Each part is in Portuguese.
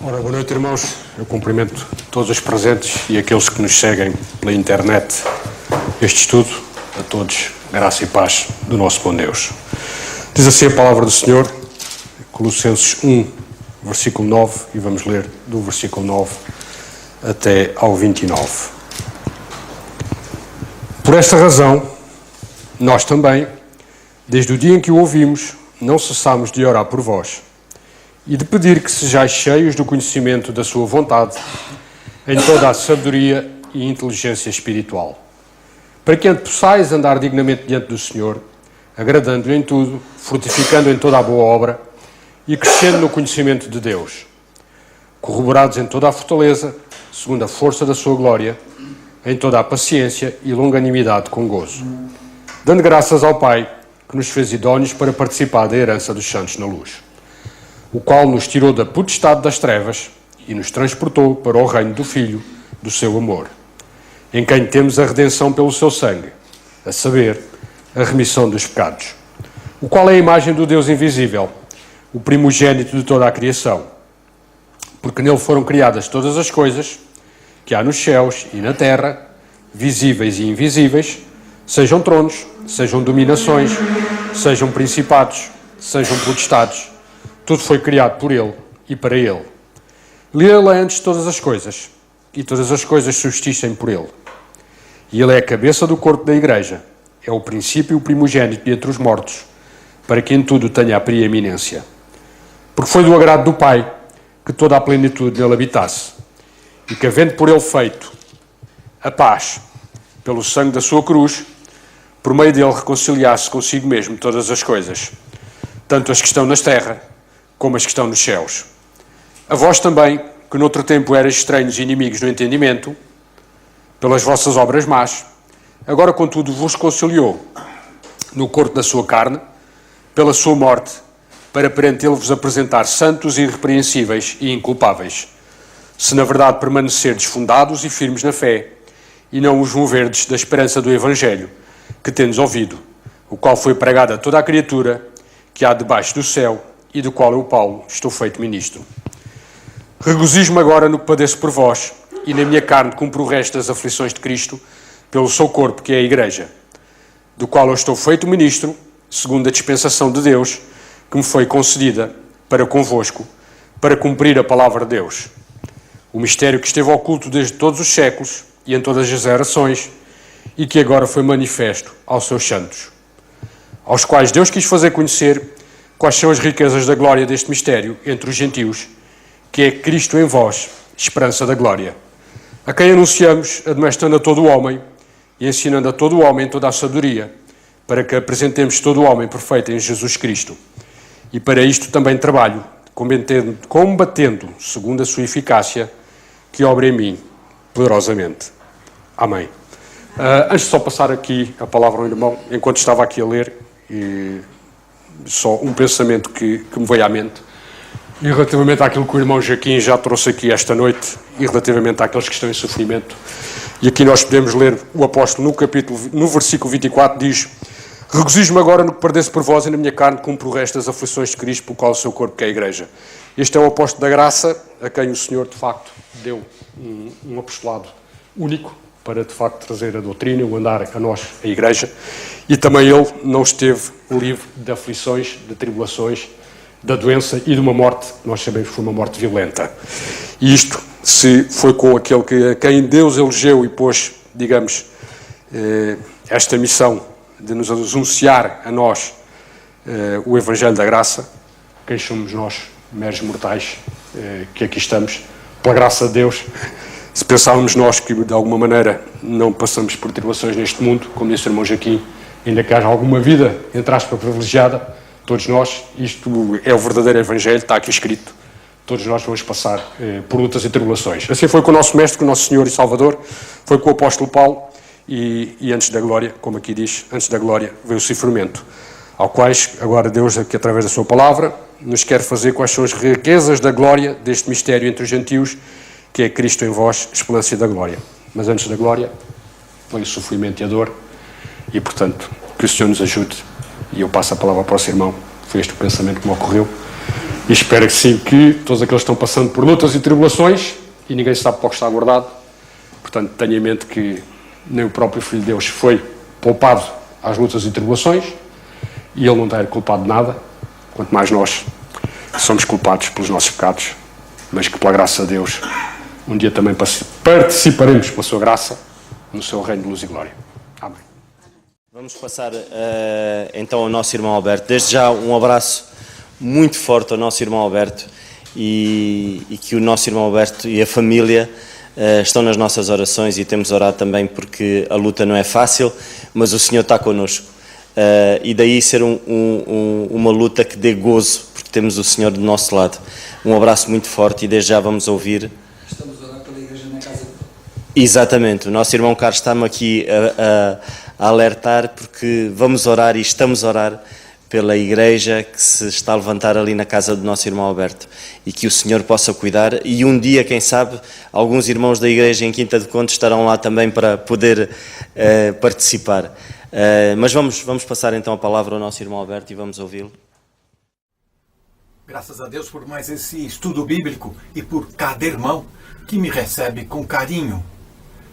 Ora, boa noite, irmãos. Eu cumprimento todos os presentes e aqueles que nos seguem pela internet este estudo. A todos, graça e paz do nosso bom Deus. Diz assim a palavra do Senhor, Colossenses 1, versículo 9, e vamos ler do versículo 9 até ao 29. Por esta razão, nós também, desde o dia em que o ouvimos, não cessamos de orar por vós e de pedir que sejais cheios do conhecimento da sua vontade, em toda a sabedoria e inteligência espiritual, para que possais andar dignamente diante do Senhor, agradando-lhe em tudo, frutificando em toda a boa obra e crescendo no conhecimento de Deus, corroborados em toda a fortaleza, segundo a força da sua glória, em toda a paciência e longanimidade com gozo, dando graças ao Pai, que nos fez idóneos para participar da herança dos santos na luz, o qual nos tirou da potestade das trevas e nos transportou para o reino do Filho do seu amor, em quem temos a redenção pelo seu sangue, a saber, a remissão dos pecados, o qual é a imagem do Deus invisível, o primogênito de toda a criação, porque nele foram criadas todas as coisas que há nos céus e na terra, visíveis e invisíveis, sejam tronos, sejam dominações, sejam principados, sejam potestades. Tudo foi criado por Ele e para Ele. Ele é antes de todas as coisas, e todas as coisas subsistem por Ele. E Ele é a cabeça do corpo da Igreja, é o princípio e o primogênito de entre os mortos, para que em tudo tenha a preeminência. Porque foi do agrado do Pai que toda a plenitude nele habitasse, e que, havendo por Ele feito a paz, pelo sangue da sua cruz, por meio dele reconciliasse consigo mesmo todas as coisas, tanto as que estão nas terras, como as que estão nos céus. A vós também, que noutro tempo erais estranhos e inimigos no entendimento, pelas vossas obras más, agora contudo vos reconciliou no corpo da sua carne, pela sua morte, para perante ele vos apresentar santos e irrepreensíveis e inculpáveis, se na verdade permanecerdes fundados e firmes na fé, e não os moverdes da esperança do Evangelho, que tendes ouvido, o qual foi pregado a toda a criatura que há debaixo do céu, e do qual eu, Paulo, estou feito ministro. Regozijo-me agora no que padeço por vós, e na minha carne cumpro o resto das aflições de Cristo, pelo seu corpo, que é a Igreja, do qual eu estou feito ministro, segundo a dispensação de Deus, que me foi concedida para convosco, para cumprir a palavra de Deus. O mistério que esteve oculto desde todos os séculos e em todas as gerações, e que agora foi manifesto aos seus santos, aos quais Deus quis fazer conhecer quais são as riquezas da glória deste mistério entre os gentios, que é Cristo em vós, esperança da glória, a quem anunciamos, admoestando a todo o homem e ensinando a todo o homem toda a sabedoria, para que apresentemos todo o homem perfeito em Jesus Cristo. E para isto também trabalho, combatendo segundo a sua eficácia, que obra em mim poderosamente. Amém. Antes de só passar aqui a palavra ao irmão, enquanto estava aqui a ler, só um pensamento que me veio à mente, e relativamente àquilo que o irmão Joaquim já trouxe aqui esta noite, e relativamente àqueles que estão em sofrimento. E aqui nós podemos ler o apóstolo no versículo 24, diz: regozijo-me agora no que padeço por vós, e na minha carne cumpro o resto das aflições de Cristo, pelo qual o seu corpo, que é a Igreja. Este é o apóstolo da graça, a quem o Senhor, de facto, deu um apostolado único, para, de facto, trazer a doutrina, o andar a nós, a Igreja. E também ele não esteve livre de aflições, de tribulações, da doença e de uma morte, nós sabemos que foi uma morte violenta. E isto se foi com aquele a quem Deus elegeu e pôs, digamos, esta missão de nos anunciar a nós o Evangelho da Graça. Quem somos nós, meros mortais, que aqui estamos, pela graça de Deus. Se pensávamos nós que, de alguma maneira, não passamos por tribulações neste mundo, como disse o irmão Joaquim, ainda que haja alguma vida, entre aspas, privilegiada, todos nós, isto é o verdadeiro Evangelho, está aqui escrito, todos nós vamos passar por lutas e tribulações. Assim foi com o nosso Mestre, com o nosso Senhor e Salvador, foi com o apóstolo Paulo, e antes da glória, como aqui diz, antes da glória veio o sofrimento, ao quais agora Deus, aqui através da sua palavra, nos quer fazer quais são as riquezas da glória deste mistério entre os gentios, que é Cristo em vós, esperança da glória. Mas antes da glória, veio o sofrimento e a dor, e portanto, que o Senhor nos ajude. E eu passo a palavra para o seu irmão. Foi este o pensamento que me ocorreu. E espero que sim, que todos aqueles que estão passando por lutas e tribulações, e ninguém sabe para o que está guardado, portanto, tenha em mente que nem o próprio Filho de Deus foi poupado às lutas e tribulações, e ele não está culpado de nada, quanto mais nós somos culpados pelos nossos pecados, mas que pela graça de Deus um dia também participaremos pela sua graça no seu reino de luz e glória. Amém. Vamos passar então ao nosso irmão Alberto. Desde já um abraço muito forte ao nosso irmão Alberto e que o nosso irmão Alberto e a família estão nas nossas orações, e temos orado também porque a luta não é fácil, mas o Senhor está connosco. E daí ser uma luta que dê gozo, porque temos o Senhor do nosso lado. Um abraço muito forte, e desde já vamos ouvir. Estamos a orar pela igreja na casa. Exatamente, o nosso irmão Carlos está-me aqui a alertar, porque vamos orar e estamos a orar pela igreja que se está a levantar ali na casa do nosso irmão Alberto, e que o Senhor possa cuidar, e um dia, quem sabe, alguns irmãos da igreja em Quinta de Conde estarão lá também para poder participar. Mas vamos passar então a palavra ao nosso irmão Alberto e vamos ouvi-lo. Graças a Deus por mais esse estudo bíblico e por cada irmão que me recebe com carinho.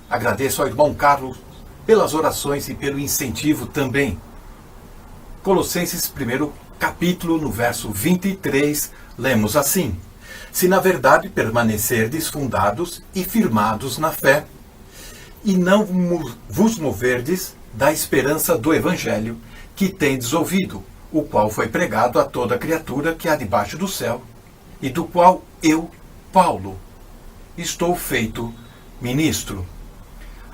Agradeço ao irmão Carlos pelas orações e pelo incentivo também. Colossenses 1 capítulo, no verso 23, lemos assim: se na verdade permanecerdes fundados e firmados na fé, e não vos moverdes da esperança do Evangelho que tendes ouvido, o qual foi pregado a toda criatura que há debaixo do céu, e do qual eu, Paulo, estou feito ministro.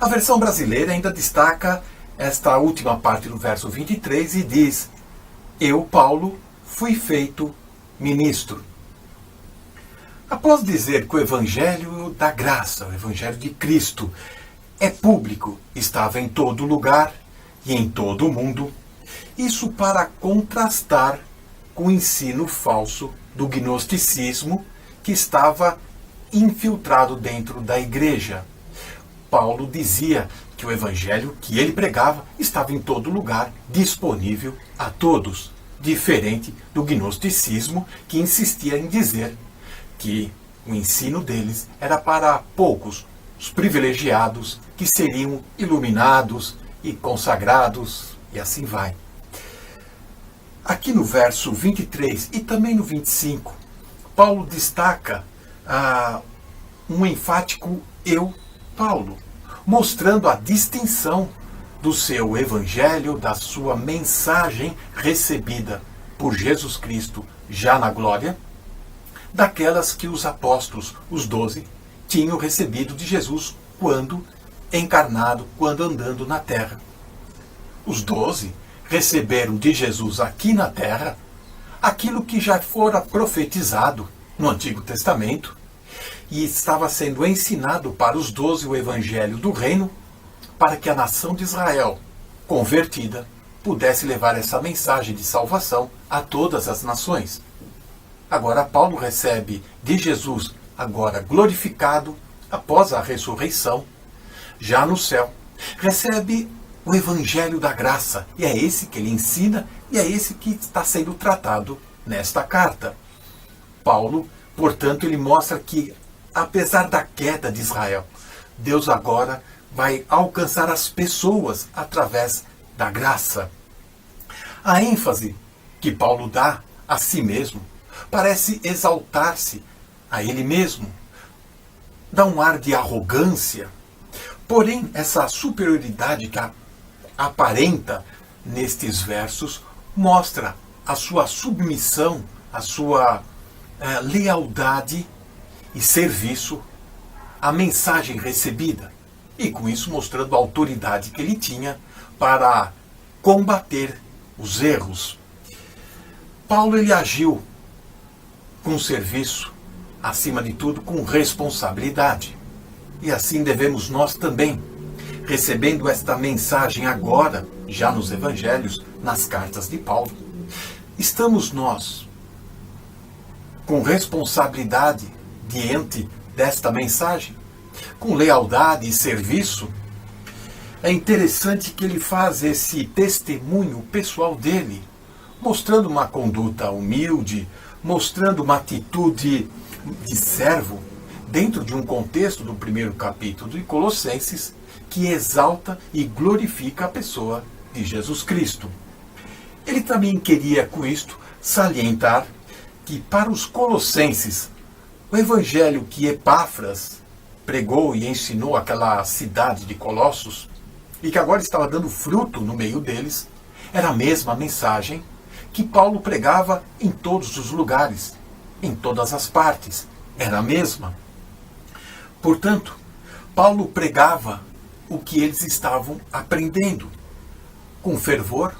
A versão brasileira ainda destaca esta última parte do verso 23 e diz: eu, Paulo, fui feito ministro. Após dizer que o Evangelho da graça, o Evangelho de Cristo, é público, estava em todo lugar e em todo o mundo, isso para contrastar com o ensino falso do gnosticismo que estava infiltrado dentro da igreja. Paulo dizia que o evangelho que ele pregava estava em todo lugar, disponível a todos, diferente do gnosticismo que insistia em dizer que o ensino deles era para poucos, os privilegiados que seriam iluminados e consagrados, e assim vai. Aqui no verso 23 e também no 25, Paulo destaca um enfático eu, Paulo, mostrando a distinção do seu evangelho, da sua mensagem recebida por Jesus Cristo já na glória, daquelas que os apóstolos, os 12, tinham recebido de Jesus quando encarnado, quando andando na terra. Os 12 receberam de Jesus aqui na terra aquilo que já fora profetizado no Antigo Testamento e estava sendo ensinado para os 12 o Evangelho do Reino, para que a nação de Israel, convertida, pudesse levar essa mensagem de salvação a todas as nações. Agora Paulo recebe de Jesus, agora glorificado, após a ressurreição, já no céu, recebe o Evangelho da graça, e é esse que ele ensina, e é esse que está sendo tratado nesta carta. Paulo, portanto, ele mostra que, apesar da queda de Israel, Deus agora vai alcançar as pessoas através da graça. A ênfase que Paulo dá a si mesmo parece exaltar-se a ele mesmo, dá um ar de arrogância. Porém, essa superioridade que aparenta nestes versos mostra a sua submissão, a sua lealdade e serviço à mensagem recebida, e com isso mostrando a autoridade que ele tinha para combater os erros. Paulo ele agiu com serviço, acima de tudo com responsabilidade. E assim devemos nós também, recebendo esta mensagem agora, já nos evangelhos, nas cartas de Paulo. Estamos nós com responsabilidade diante desta mensagem, com lealdade e serviço. É interessante que ele faz esse testemunho pessoal dele, mostrando uma conduta humilde, mostrando uma atitude de servo dentro de um contexto do primeiro capítulo de Colossenses que exalta e glorifica a pessoa de Jesus Cristo. Ele também queria, com isto, salientar que para os colossenses, o evangelho que Epáfras pregou e ensinou àquela cidade de Colossos, e que agora estava dando fruto no meio deles, era a mesma mensagem que Paulo pregava em todos os lugares, em todas as partes. Era a mesma. Portanto, Paulo pregava o que eles estavam aprendendo, com fervor,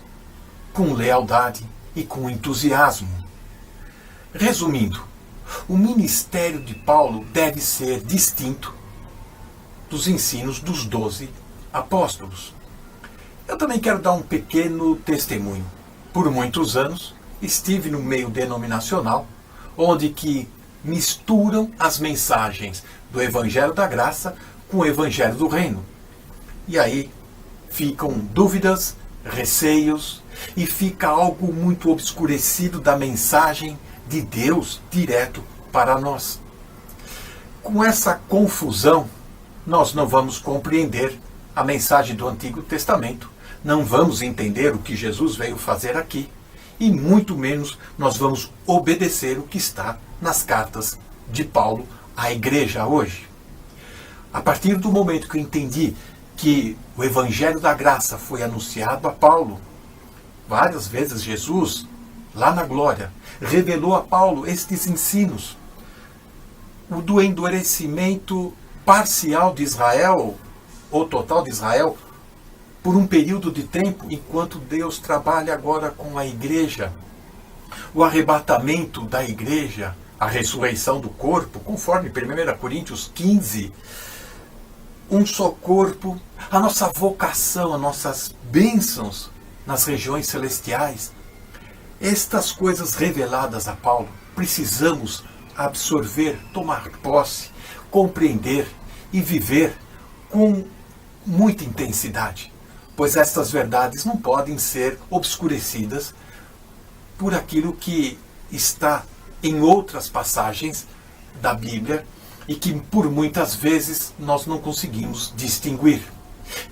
com lealdade e com entusiasmo. Resumindo, o ministério de Paulo deve ser distinto dos ensinos dos 12 apóstolos. Eu também quero dar um pequeno testemunho. Por muitos anos, estive no meio denominacional, onde que misturam as mensagens do Evangelho da Graça com o Evangelho do Reino. E aí ficam dúvidas, receios, e fica algo muito obscurecido da mensagem de Deus direto para nós. Com essa confusão, nós não vamos compreender a mensagem do Antigo Testamento, não vamos entender o que Jesus veio fazer aqui, e muito menos nós vamos obedecer o que está nas cartas de Paulo à igreja hoje. A partir do momento que eu entendi que o Evangelho da Graça foi anunciado a Paulo, várias vezes Jesus, lá na glória, revelou a Paulo estes ensinos. O do endurecimento parcial de Israel, ou total de Israel, por um período de tempo, enquanto Deus trabalha agora com a igreja. O arrebatamento da igreja, a ressurreição do corpo, conforme 1 Coríntios 15, um só corpo, a nossa vocação, as nossas bênçãos nas regiões celestiais. Estas coisas reveladas a Paulo, precisamos absorver, tomar posse, compreender e viver com muita intensidade, pois estas verdades não podem ser obscurecidas por aquilo que está em outras passagens da Bíblia e que por muitas vezes nós não conseguimos distinguir.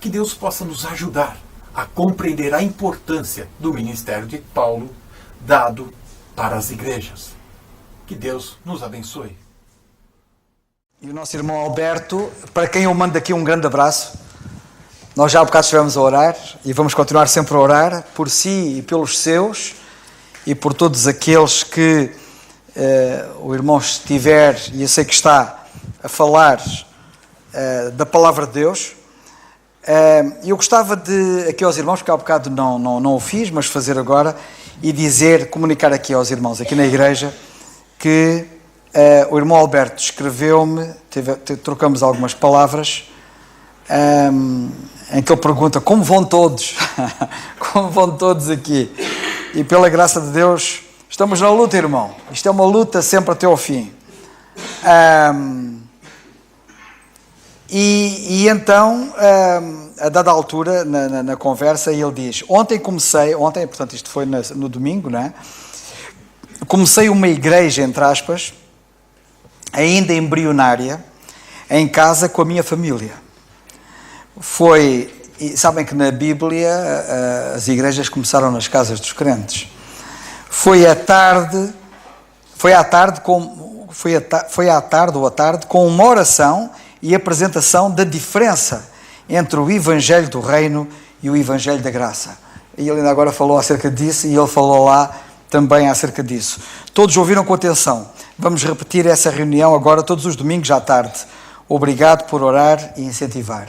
Que Deus possa nos ajudar a compreender a importância do ministério de Paulo dado para as igrejas. Que Deus nos abençoe. E o nosso irmão Alberto, para quem eu mando aqui um grande abraço. Nós já há bocado estivemos a orar e vamos continuar sempre a orar por si e pelos seus e por todos aqueles que o irmão estiver, e eu sei que está a falar da palavra de Deus. Eu gostava de, aqui aos irmãos, porque há bocado não o fiz, mas fazer agora, e comunicar aqui aos irmãos, aqui na igreja, que o irmão Alberto escreveu-me, trocamos algumas palavras, em que ele pergunta como vão todos, como vão todos aqui, e pela graça de Deus estamos na luta, irmão, isto é uma luta sempre até ao fim. E então, a dada altura, na conversa, ele diz, ontem, portanto isto foi no domingo, não é? Comecei uma igreja, entre aspas, ainda embrionária, em casa com a minha família. Sabem que na Bíblia as igrejas começaram nas casas dos crentes. Foi à tarde ou à tarde com uma oração e apresentação da diferença entre o Evangelho do Reino e o Evangelho da Graça. E ele ainda agora falou acerca disso e ele falou lá também acerca disso. Todos ouviram com atenção. Vamos repetir essa reunião agora todos os domingos à tarde. Obrigado por orar e incentivar.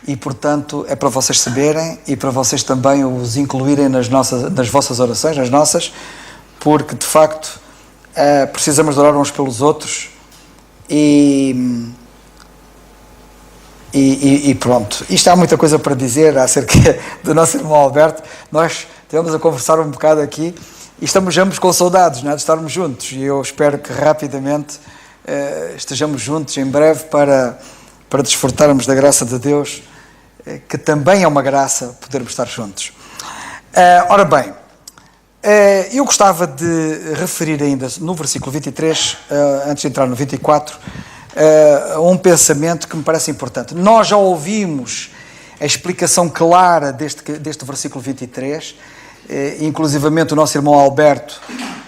E, portanto, é para vocês saberem e para vocês também os incluírem nas vossas orações, nas nossas, porque, de facto, precisamos de orar uns pelos outros e pronto. Isto há muita coisa para dizer acerca do nosso irmão Alberto. Nós estivemos a conversar um bocado aqui e estamos ambos com saudades, não é, de estarmos juntos, e eu espero que rapidamente estejamos juntos em breve para desfrutarmos da graça de Deus, que também é uma graça podermos estar juntos. Ora bem, Eu gostava de referir ainda no versículo 23, antes de entrar no 24, um pensamento que me parece importante. Nós já ouvimos a explicação clara deste versículo 23, inclusivamente o nosso irmão Alberto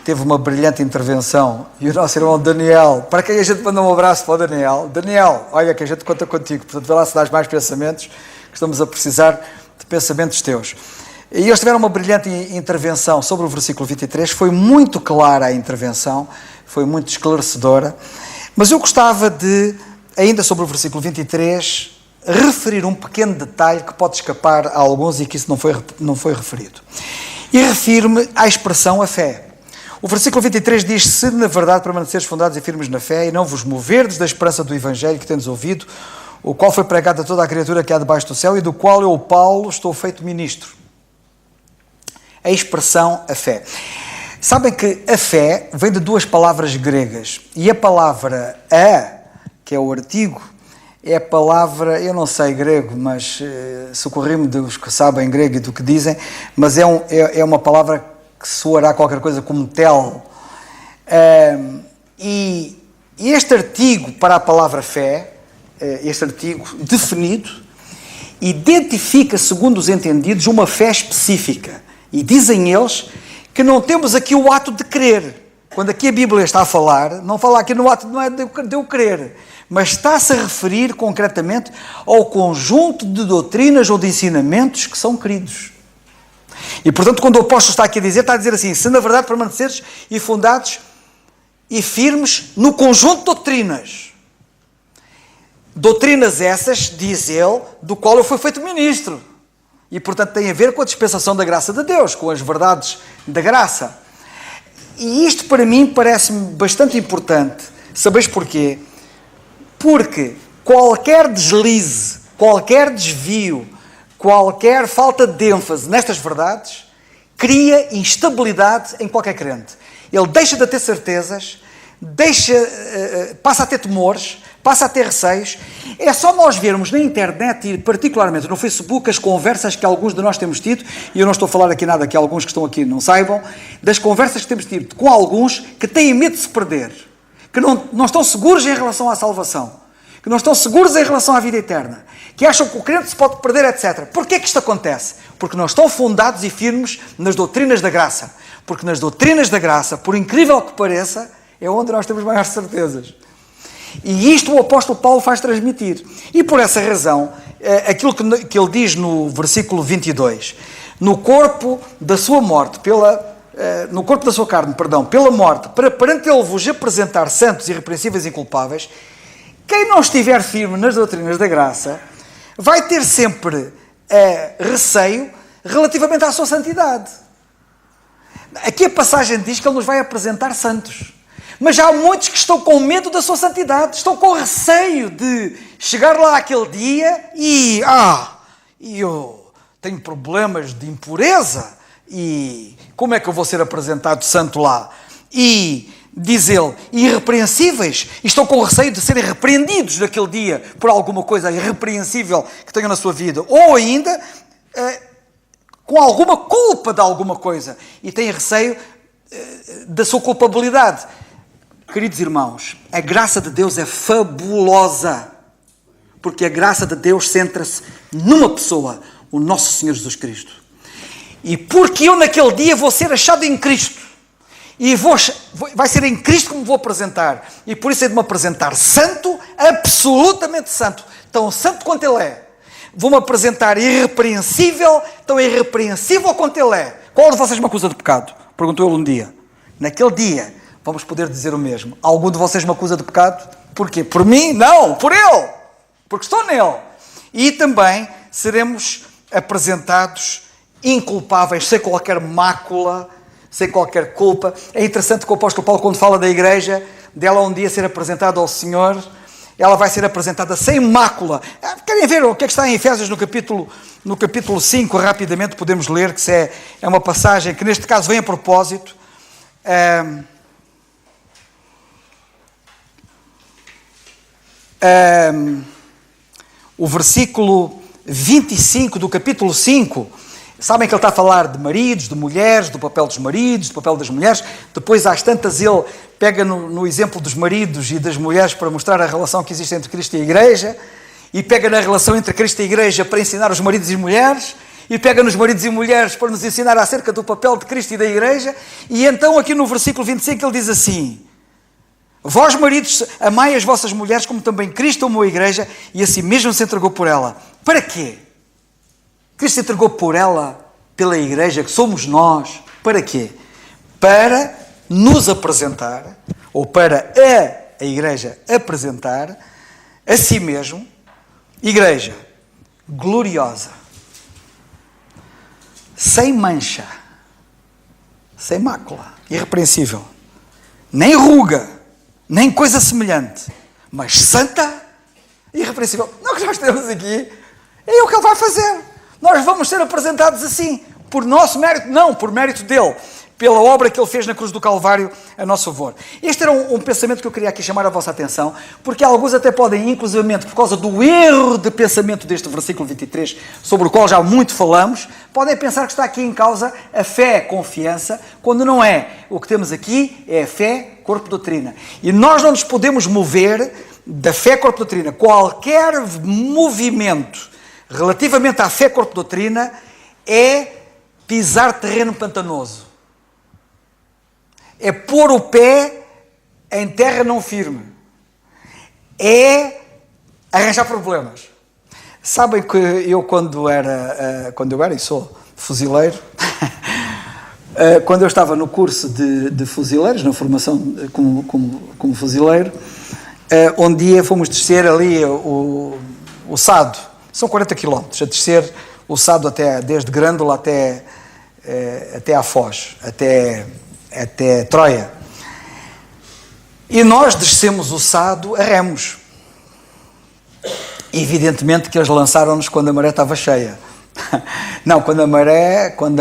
teve uma brilhante intervenção, e o nosso irmão Daniel, para quem a gente manda um abraço para o Daniel. Daniel, olha que a gente conta contigo, portanto vê lá se dás mais pensamentos, que estamos a precisar de pensamentos teus. E eles tiveram uma brilhante intervenção sobre o versículo 23, foi muito clara a intervenção, foi muito esclarecedora, mas eu gostava de, ainda sobre o versículo 23, referir um pequeno detalhe que pode escapar a alguns e que isso não foi referido. E refiro-me à expressão a fé. O versículo 23 diz: se na verdade permaneceres fundados e firmes na fé e não vos moverdes da esperança do Evangelho que tendes ouvido, o qual foi pregado a toda a criatura que há debaixo do céu e do qual eu, Paulo, estou feito ministro. A expressão a fé. Sabem que a fé vem de duas palavras gregas, e a palavra que é o artigo, é a palavra, eu não sei grego, mas socorri-me dos que sabem grego e do que dizem, mas é uma palavra que soará qualquer coisa como tel. E este artigo para a palavra fé, este artigo definido, identifica, segundo os entendidos, uma fé específica. E dizem eles que não temos aqui o ato de crer. Quando aqui a Bíblia está a falar, não fala aqui no ato, não é de eu crer, mas está-se a referir concretamente ao conjunto de doutrinas ou de ensinamentos que são queridos. E portanto, quando o apóstolo está aqui a dizer, está a dizer assim: se na verdade permaneceres e fundados e firmes no conjunto de doutrinas. Doutrinas essas, diz ele, do qual eu fui feito ministro. E, portanto, tem a ver com a dispensação da graça de Deus, com as verdades da graça. E isto, para mim, parece-me bastante importante. Sabeis porquê? Porque qualquer deslize, qualquer desvio, qualquer falta de ênfase nestas verdades, cria instabilidade em qualquer crente. Ele deixa de ter certezas, passa a ter temores, passa a ter receios. É só nós vermos na internet e particularmente no Facebook as conversas que alguns de nós temos tido, e eu não estou a falar aqui nada que alguns que estão aqui não saibam, das conversas que temos tido com alguns que têm medo de se perder, que não estão seguros em relação à salvação, que não estão seguros em relação à vida eterna, que acham que o crente se pode perder, etc. Porquê que isto acontece? Porque não estão fundados e firmes nas doutrinas da graça. Porque nas doutrinas da graça, por incrível que pareça, é onde nós temos maiores certezas. E isto o apóstolo Paulo faz transmitir. E por essa razão, aquilo que ele diz no versículo 22, no corpo da sua morte, no corpo da sua carne, pela morte, para perante ele vos apresentar santos, irrepreensíveis e inculpáveis, quem não estiver firme nas doutrinas da graça, vai ter sempre receio relativamente à sua santidade. Aqui a passagem diz que ele nos vai apresentar santos. Mas já há muitos que estão com medo da sua santidade, estão com receio de chegar lá aquele dia e eu tenho problemas de impureza, e como é que eu vou ser apresentado santo lá? E, diz ele, irrepreensíveis, e estão com receio de serem repreendidos naquele dia por alguma coisa irrepreensível que tenham na sua vida, ou ainda com alguma culpa de alguma coisa, e têm receio da sua culpabilidade. Queridos irmãos, a graça de Deus é fabulosa, porque a graça de Deus centra-se numa pessoa, o nosso Senhor Jesus Cristo. E porque eu naquele dia vou ser achado em Cristo, e vai ser em Cristo que me vou apresentar, e por isso é de me apresentar santo, absolutamente santo, tão santo quanto Ele é. Vou-me apresentar irrepreensível, tão irrepreensível quanto Ele é. Qual de vocês me acusa de pecado? Perguntou ele um dia. Naquele dia, vamos poder dizer o mesmo. Algum de vocês me acusa de pecado? Porquê? Por mim? Não, por Ele. Porque estou nele. E também seremos apresentados inculpáveis, sem qualquer mácula, sem qualquer culpa. É interessante que o apóstolo Paulo, quando fala da igreja, dela um dia ser apresentada ao Senhor, ela vai ser apresentada sem mácula. Querem ver o que é que está em Efésios no capítulo 5, rapidamente podemos ler, que é uma passagem que neste caso vem a propósito. O versículo 25 do capítulo 5 Sabem que ele está a falar de maridos, de mulheres, do papel dos maridos, do papel das mulheres. Depois, às tantas, ele pega no exemplo dos maridos e das mulheres para mostrar a relação que existe entre Cristo e a Igreja. E pega na relação entre Cristo e a Igreja para ensinar os maridos e mulheres. E pega nos maridos e mulheres para nos ensinar acerca do papel de Cristo e da Igreja. E então, aqui no versículo 25, ele diz assim: vós, maridos, amai as vossas mulheres como também Cristo amou a Igreja e assim mesmo se entregou por ela. Para quê? Cristo se entregou por ela, pela Igreja, que somos nós. Para quê? Para nos apresentar, ou para a Igreja apresentar a si mesmo, Igreja gloriosa, sem mancha, sem mácula, irrepreensível, nem ruga, nem coisa semelhante, mas santa e irrepreensível. Não, que nós temos aqui é o que ele vai fazer. Nós vamos ser apresentados assim, por nosso mérito, não, por mérito dele, pela obra que ele fez na cruz do Calvário a nosso favor. Este era um pensamento que eu queria aqui chamar a vossa atenção, porque alguns até podem, inclusivamente, por causa do erro de pensamento deste versículo 23, sobre o qual já muito falamos, podem pensar que está aqui em causa a fé, a confiança, quando não é. O que temos aqui é a fé, corpo, doutrina. E nós não nos podemos mover da fé, corpo, doutrina. Qualquer movimento relativamente à fé, corpo, doutrina é pisar terreno pantanoso. É pôr o pé em terra não firme. É arranjar problemas. Sabem que eu quando era e sou fuzileiro, quando eu estava no curso de fuzileiros, na formação como fuzileiro, um dia fomos descer ali o Sado. São 40 km a descer o Sado desde Grândola até à Foz, até Troia. E nós descemos o Sado a remos. Evidentemente que eles lançaram-nos quando a maré estava cheia. Não, quando a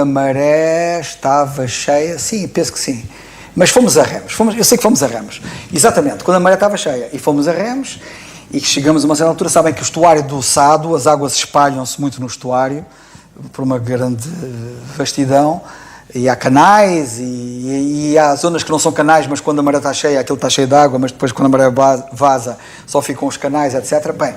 maré estava cheia, sim, penso que sim. Mas fomos a remos. Eu sei que fomos a remos. Exatamente, quando a maré estava cheia. E fomos a remos e chegamos a uma certa altura. Sabem que o estuário do Sado, as águas espalham-se muito no estuário, por uma grande vastidão. E há canais, e há zonas que não são canais, mas quando a maré está cheia, aquilo está cheio de água, mas depois quando a maré vaza, só ficam os canais, etc. Bem,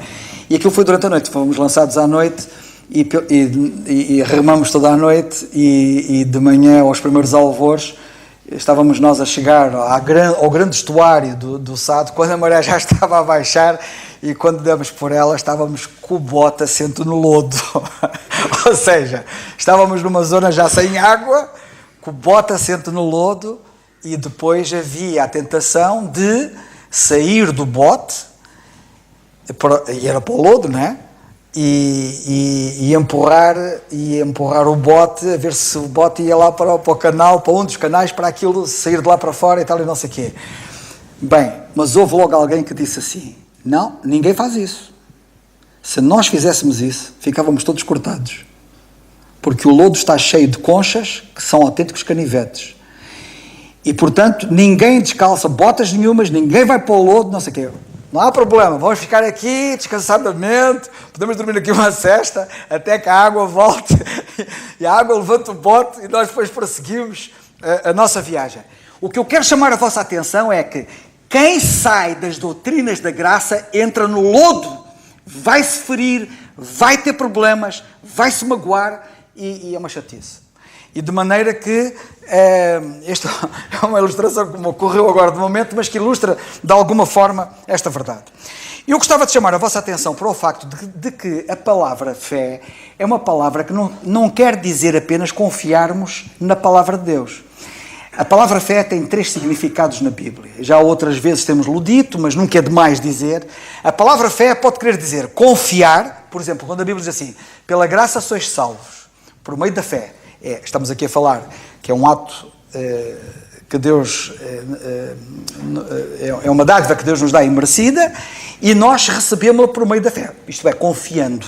e aquilo foi durante a noite, fomos lançados à noite, e remamos toda a noite, e de manhã, aos primeiros alvores, estávamos nós a chegar ao grande estuário do Sado, quando a maré já estava a baixar, e quando demos por ela, estávamos com o bote assento no lodo. Ou seja, estávamos numa zona já sem água, com o bote assento no lodo, e depois havia a tentação de sair do bote, e era para o lodo, não é? E empurrar o bote, a ver se o bote ia lá para o canal, para um dos canais, para aquilo sair de lá para fora e tal, e não sei o quê. Bem, mas houve logo alguém que disse assim: não, ninguém faz isso. Se nós fizéssemos isso, ficávamos todos cortados. Porque o lodo está cheio de conchas, que são autênticos canivetes. E, portanto, ninguém descalça botas nenhumas, ninguém vai para o lodo, não sei o quê. Não há problema, vamos ficar aqui descansadamente, podemos dormir aqui uma cesta, até que a água volte, e a água levanta o bote, e nós depois prosseguimos a nossa viagem. O que eu quero chamar a vossa atenção é que quem sai das doutrinas da graça entra no lodo, vai se ferir, vai ter problemas, vai se magoar, e é uma chatice. E de maneira que, esta é uma ilustração que me ocorreu agora de momento, mas que ilustra de alguma forma esta verdade. Eu gostava de chamar a vossa atenção para o facto de que a palavra fé é uma palavra que não quer dizer apenas confiarmos na palavra de Deus. A palavra fé tem 3 significados na Bíblia. Já outras vezes temos-lo dito, mas nunca é demais dizer. A palavra fé pode querer dizer confiar, por exemplo, quando a Bíblia diz assim: pela graça sois salvos, por meio da fé. Estamos aqui a falar que é um ato que Deus... é uma dádiva que Deus nos dá imerecida, e nós recebemos-la por meio da fé. Isto é, confiando,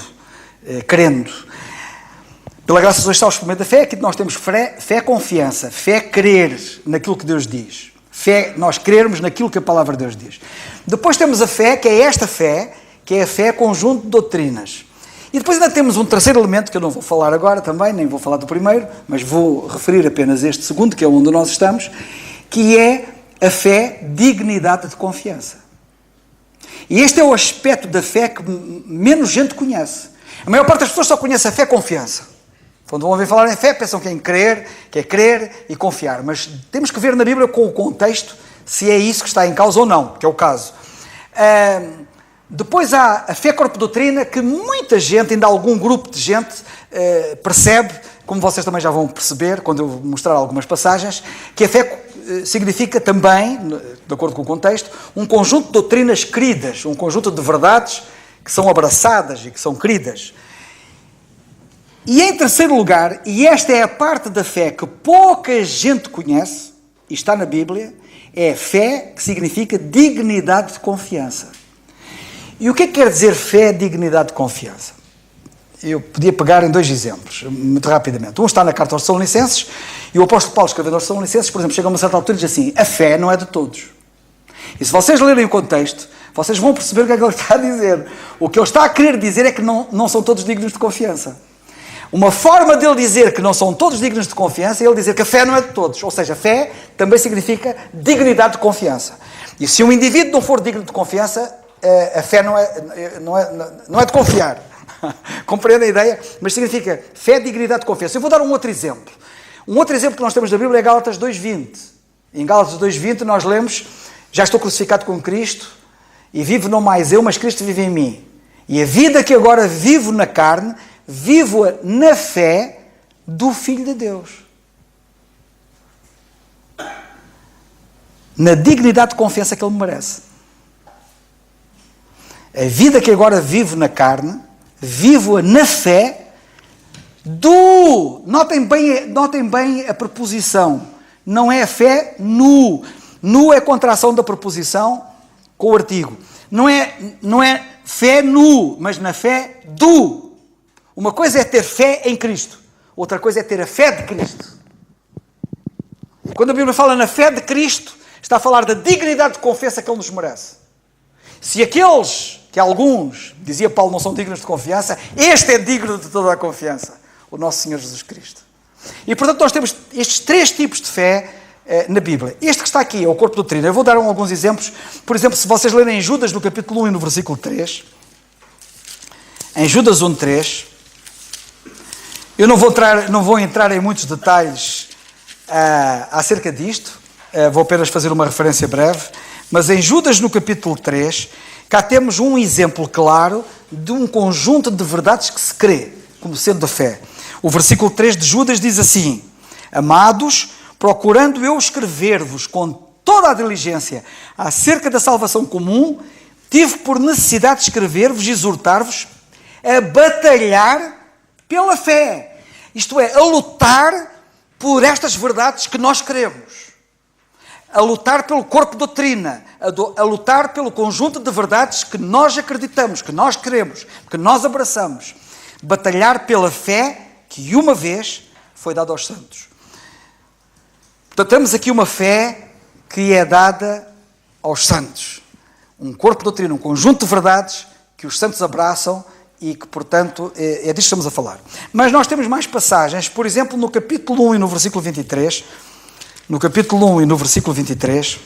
crendo. Pela graça sois salvos por meio da fé. Aqui nós temos fé, confiança. Fé, crer naquilo que Deus diz. Fé, nós crermos naquilo que a palavra de Deus diz. Depois temos a fé, que é esta fé, que é a fé conjunto de doutrinas. E depois ainda temos um terceiro elemento que eu não vou falar agora também, nem vou falar do primeiro, mas vou referir apenas este segundo, que é onde nós estamos, que é a fé, dignidade de confiança. E este é o aspecto da fé que menos gente conhece. A maior parte das pessoas só conhece a fé e confiança. Quando vão ouvir falar em fé, pensam que é crer e confiar. Mas temos que ver na Bíblia com o contexto se é isso que está em causa ou não, que é o caso. Depois há a fé corpo-doutrina, que muita gente, ainda algum grupo de gente, percebe, como vocês também já vão perceber, quando eu mostrar algumas passagens, que a fé significa também, de acordo com o contexto, um conjunto de doutrinas queridas, um conjunto de verdades que são abraçadas e que são queridas. E em terceiro lugar, e esta é a parte da fé que pouca gente conhece, e está na Bíblia, é a fé que significa dignidade de confiança. E o que é que quer dizer fé, dignidade de confiança? Eu podia pegar em dois exemplos, muito rapidamente. Um está na carta aos Tessalonicenses, e o apóstolo Paulo, escrevendo aos Tessalonicenses, por exemplo, chega a uma certa altura e diz assim: a fé não é de todos. E se vocês lerem o contexto, vocês vão perceber o que é que ele está a dizer. O que ele está a querer dizer é que não são todos dignos de confiança. Uma forma dele dizer que não são todos dignos de confiança é ele dizer que a fé não é de todos. Ou seja, fé também significa dignidade de confiança. E se um indivíduo não for digno de confiança, a fé não é de confiar. Compreendem a ideia? Mas significa fé, dignidade de confiança. Eu vou dar um outro exemplo. Um outro exemplo que nós temos na Bíblia é Gálatas 2:20. Em Gálatas 2:20 nós lemos: já estou crucificado com Cristo e vivo não mais eu, mas Cristo vive em mim. E a vida que agora vivo na carne, vivo-a na fé do Filho de Deus. Na dignidade de confiança que Ele merece. A vida que agora vivo na carne, vivo-a na fé do... Notem bem a preposição. Não é a fé no. No é a contração da preposição com o artigo. Não é fé no, mas na fé do. Uma coisa é ter fé em Cristo. Outra coisa é ter a fé de Cristo. Quando a Bíblia fala na fé de Cristo, está a falar da dignidade de confiança que Ele nos merece. Se aqueles, que alguns, dizia Paulo, não são dignos de confiança, este é digno de toda a confiança, o nosso Senhor Jesus Cristo. E, portanto, nós temos estes três tipos de fé na Bíblia. Este que está aqui é o corpo doutrina. Eu vou dar alguns exemplos. Por exemplo, se vocês lerem em Judas, no capítulo 1 e no versículo 3, em Judas 1:3, eu não vou entrar em muitos detalhes acerca disto, vou apenas fazer uma referência breve, mas em Judas, no capítulo 3, cá temos um exemplo claro de um conjunto de verdades que se crê, como sendo a fé. O versículo 3 de Judas diz assim: amados, procurando eu escrever-vos com toda a diligência acerca da salvação comum, tive por necessidade de escrever-vos e exortar-vos a batalhar pela fé. Isto é, a lutar por estas verdades que nós queremos. A lutar pelo corpo de doutrina, a lutar pelo conjunto de verdades que nós acreditamos, que nós queremos, que nós abraçamos. Batalhar pela fé que uma vez foi dada aos santos. Portanto, temos aqui uma fé que é dada aos santos. Um corpo de doutrina, um conjunto de verdades que os santos abraçam e que, portanto, é disto que estamos a falar. Mas nós temos mais passagens, por exemplo, no capítulo 1 e no versículo 23... No capítulo 1 e no versículo 23,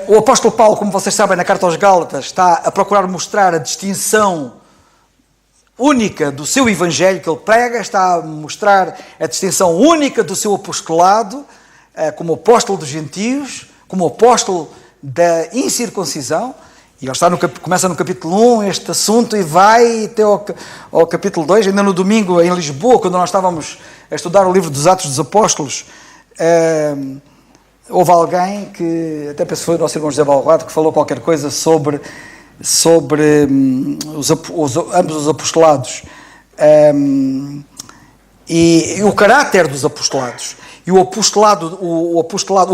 o apóstolo Paulo, como vocês sabem, na carta aos Gálatas, está a procurar mostrar a distinção única do seu evangelho que ele prega, está a mostrar a distinção única do seu apostolado, como apóstolo dos gentios, como apóstolo da incircuncisão. E ele começa no capítulo 1 este assunto e vai até ao capítulo 2. Ainda no domingo, em Lisboa, quando nós estávamos a estudar o livro dos Atos dos Apóstolos, houve alguém que, até penso que foi o nosso irmão José Balrado, que falou qualquer coisa sobre ambos os apostolados e o caráter dos apostolados. E o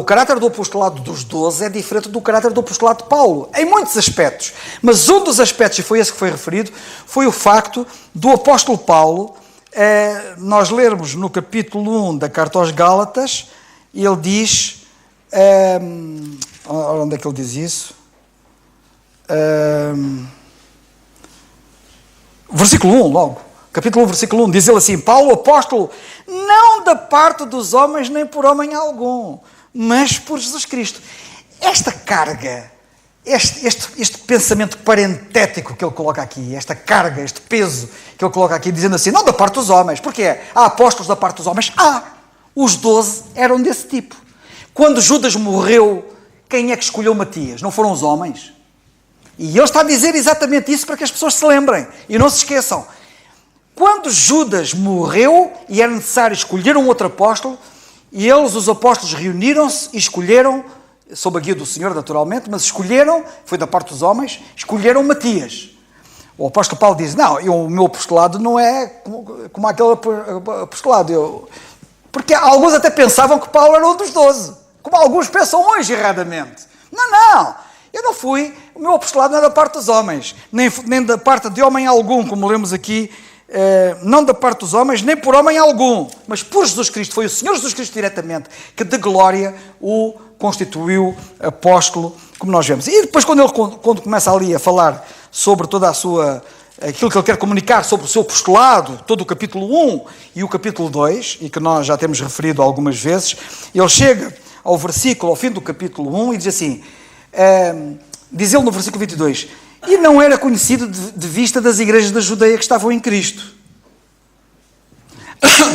caráter do apostolado dos 12 é diferente do caráter do apostolado de Paulo, em muitos aspectos. Mas um dos aspectos, e foi esse que foi referido, foi o facto do apóstolo Paulo, nós lermos no capítulo 1 da carta aos Gálatas, ele diz, onde é que ele diz isso? Versículo 1, logo. Capítulo 1, versículo 1. Diz ele assim: Paulo, apóstolo, não da parte dos homens, nem por homem algum, mas por Jesus Cristo. Esta carga, este pensamento parentético que ele coloca aqui, esta carga, este peso que ele coloca aqui, dizendo assim, não da parte dos homens. Porquê? Há apóstolos da parte dos homens? Os 12 eram desse tipo. Quando Judas morreu, quem é que escolheu Matias? Não foram os homens? E ele está a dizer exatamente isso para que as pessoas se lembrem e não se esqueçam. Quando Judas morreu e era necessário escolher um outro apóstolo, e eles, os apóstolos, reuniram-se e escolheram, sob a guia do Senhor, naturalmente, mas escolheram, foi da parte dos homens, escolheram Matias. O apóstolo Paulo diz, não, o meu apostolado não é como aquele apostolado. Porque alguns até pensavam que Paulo era um dos 12, como alguns pensam hoje erradamente. Não, eu não fui, o meu apostolado não é da parte dos homens, nem da parte de homem algum, como lemos aqui, não da parte dos homens, nem por homem algum, mas por Jesus Cristo. Foi o Senhor Jesus Cristo diretamente que de glória o constituiu apóstolo, como nós vemos. E depois quando começa ali a falar sobre toda aquilo que ele quer comunicar sobre o seu apostolado, todo o capítulo 1 e o capítulo 2, e que nós já temos referido algumas vezes, ele chega ao fim do capítulo 1 e diz assim, diz ele no versículo 22, e não era conhecido de vista das igrejas da Judeia que estavam em Cristo.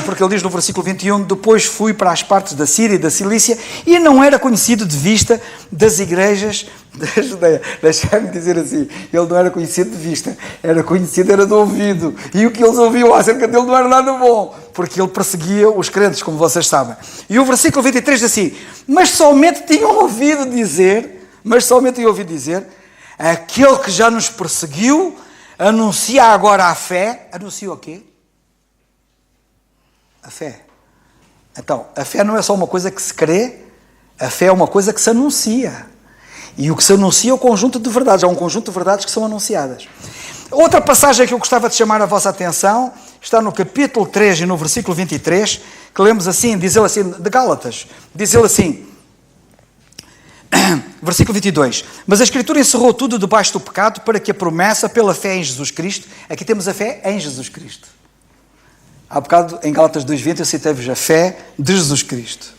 Porque ele diz no versículo 21, depois fui para as partes da Síria e da Cilícia e não era conhecido de vista das igrejas da Judeia. Deixa-me dizer assim, ele não era conhecido de vista, era conhecido, era de ouvido. E o que eles ouviam acerca dele não era nada bom, porque ele perseguia os crentes, como vocês sabem. E o versículo 23 diz assim, mas somente tinham ouvido dizer, aquele que já nos perseguiu, anuncia agora a fé. Anuncia o quê? A fé. Então, a fé não é só uma coisa que se crê, a fé é uma coisa que se anuncia. E o que se anuncia é o conjunto de verdades, há um conjunto de verdades que são anunciadas. Outra passagem que eu gostava de chamar a vossa atenção está no capítulo 3 e no versículo 23, que lemos assim, diz ele assim, de Gálatas, diz ele assim, versículo 22, mas a Escritura encerrou tudo debaixo do pecado para que a promessa pela fé em Jesus Cristo, aqui temos a fé em Jesus Cristo. Há bocado, em Gálatas 2:20, eu citei-vos a fé de Jesus Cristo.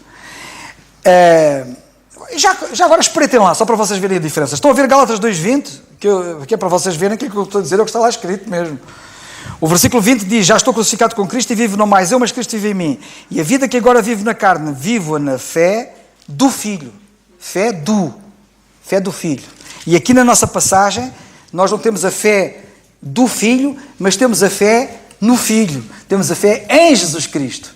Já agora espreitem lá, só para vocês verem a diferença. Estão a ver Gálatas 2:20? Que é para vocês verem aquilo que eu estou a dizer, é o que está lá escrito mesmo. O versículo 20 diz, já estou crucificado com Cristo e vivo não mais eu, mas Cristo vive em mim. E a vida que agora vivo na carne, vivo-a na fé do Filho. Fé do Filho. E aqui na nossa passagem, nós não temos a fé do Filho, mas temos a fé no Filho. Temos a fé em Jesus Cristo.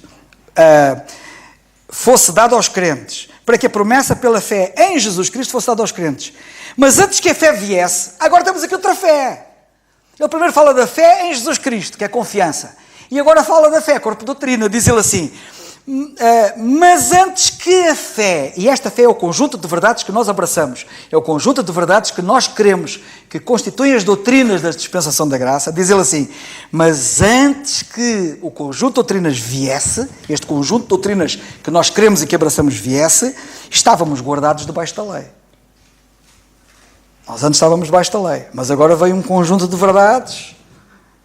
Fosse dado aos crentes, para que a promessa pela fé em Jesus Cristo fosse dada aos crentes. Mas antes que a fé viesse, agora temos aqui outra fé. Ele primeiro fala da fé em Jesus Cristo, que é confiança. E agora fala da fé, corpo de doutrina. Diz ele assim, mas antes que a fé, e esta fé é o conjunto de verdades que nós abraçamos, é o conjunto de verdades que nós queremos, que constituem as doutrinas da dispensação da graça, diz ele assim, mas antes que o conjunto de doutrinas viesse, este conjunto de doutrinas que nós queremos e que abraçamos viesse, estávamos guardados debaixo da lei. Nós antes estávamos debaixo da lei, mas agora veio um conjunto de verdades,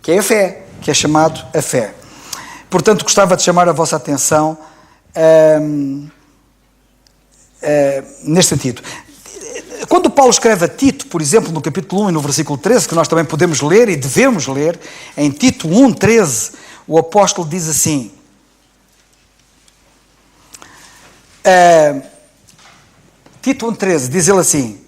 que é a fé, que é chamado a fé. Portanto, gostava de chamar a vossa atenção neste sentido. Quando Paulo escreve a Tito, por exemplo, no capítulo 1 e no versículo 13, que nós também podemos ler e devemos ler, em Tito 1:13, o apóstolo diz assim, Tito 1:13, diz ele assim,